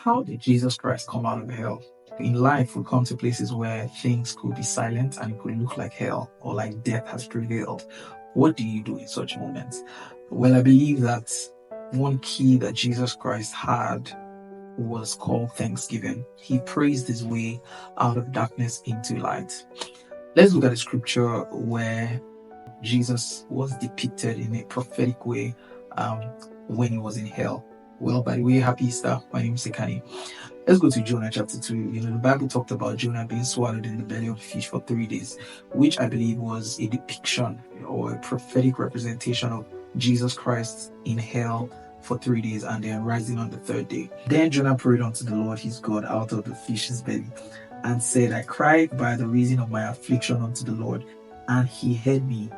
How did Jesus Christ come out of hell? In life, we come to places where things could be silent and it could look like hell or like death has prevailed. What do you do in such moments? Well, I believe that one key that Jesus Christ had was called thanksgiving. He praised his way out of darkness into light. Let's look at a scripture where Jesus was depicted in a prophetic way um, when he was in hell. Well, by the way, happy Easter. My name is Sekani. Let's go to Jonah chapter 2. The Bible talked about Jonah being swallowed in the belly of the fish for 3 days, which I believe was a depiction or a prophetic representation of Jesus Christ in hell for 3 days and then rising on the third day. Then Jonah prayed unto the Lord his God out of the fish's belly and said, I cried by the reason of my affliction unto the Lord, and he heard me.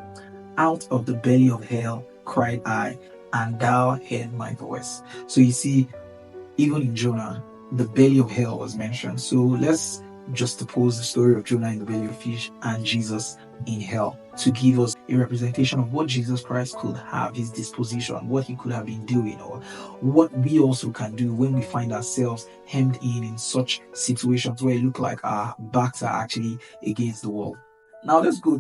Out of the belly of hell cried I, and thou heard my voice. So you see, even in Jonah, the belly of hell was mentioned. So let's juxtapose the story of Jonah in the belly of fish and Jesus in hell to give us a representation of what Jesus Christ could have, his disposition, what he could have been doing, or what we also can do when we find ourselves hemmed in such situations where it look like our backs are actually against the wall. Now let's go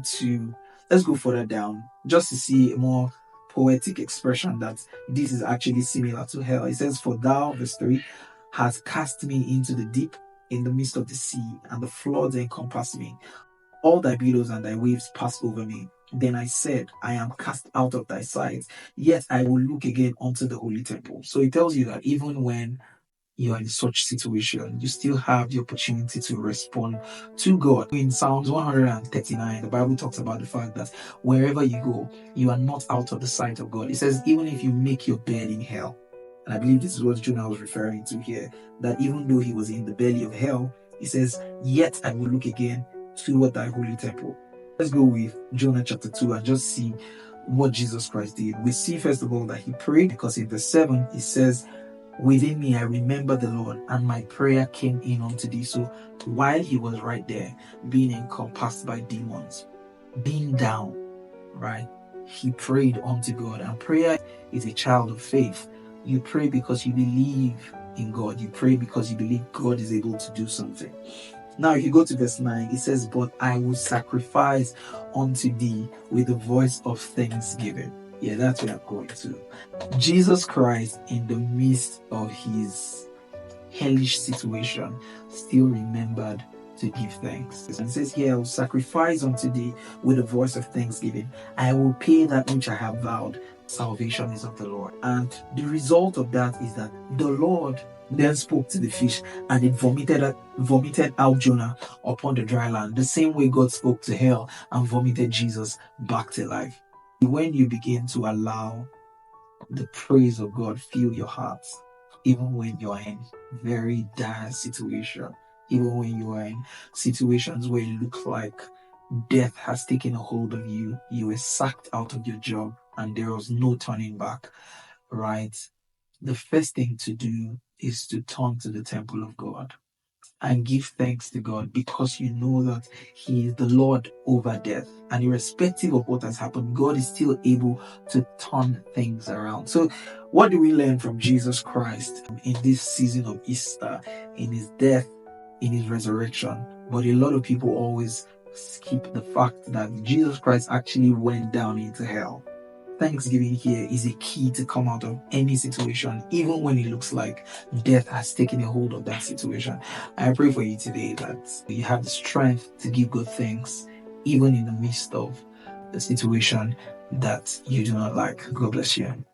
further down just to see a more poetic expression that this is actually similar to hell. It says, for thou, verse 3, hast cast me into the deep in the midst of the sea, and the floods encompass me. All thy billows and thy waves pass over me. Then I said, I am cast out of thy sight, yet I will look again unto the holy temple. So it tells you that even when you are in such situation, you still have the opportunity to respond to God. In Psalms 139, the Bible talks about the fact that wherever you go, you are not out of the sight of God. It says, even if you make your bed in hell, and I believe this is what Jonah was referring to here, that even though he was in the belly of hell, he says, yet I will look again toward thy holy temple. Let's go with Jonah chapter 2 and just see what Jesus Christ did. We see first of all that he prayed, because in verse 7 he says, within me I remember the Lord, and my prayer came in unto thee. So while he was right there, being encompassed by demons, being down, right, he prayed unto God. And prayer is a child of faith. You pray because you believe in God. You pray because you believe God is able to do something. Now, if you go to verse 9, it says, but I will sacrifice unto thee with the voice of thanksgiving. Yeah, that's where I'm going to. Jesus Christ, in the midst of his hellish situation, still remembered to give thanks. And it says here, I will sacrifice unto thee with a voice of thanksgiving. I will pay that which I have vowed. Salvation is of the Lord. And the result of that is that the Lord then spoke to the fish, and it vomited out Jonah upon the dry land, the same way God spoke to hell and vomited Jesus back to life. When you begin to allow the praise of God fill your heart, even when you are in very dire situation, even when you are in situations where it looks like death has taken a hold of you, you were sacked out of your job and there was no turning back, right? The first thing to do is to turn to the temple of God and give thanks to God, because you know that he is the Lord over death, and irrespective of what has happened, God is still able to turn things around. So what do we learn from Jesus Christ in this season of Easter, in his death, in his resurrection? But a lot of people always skip the fact that Jesus Christ actually went down into hell. Thanksgiving here is a key to come out of any situation, even when it looks like death has taken a hold of that situation. I pray for you today that you have the strength to give good things, even in the midst of the situation that you do not like. God bless you.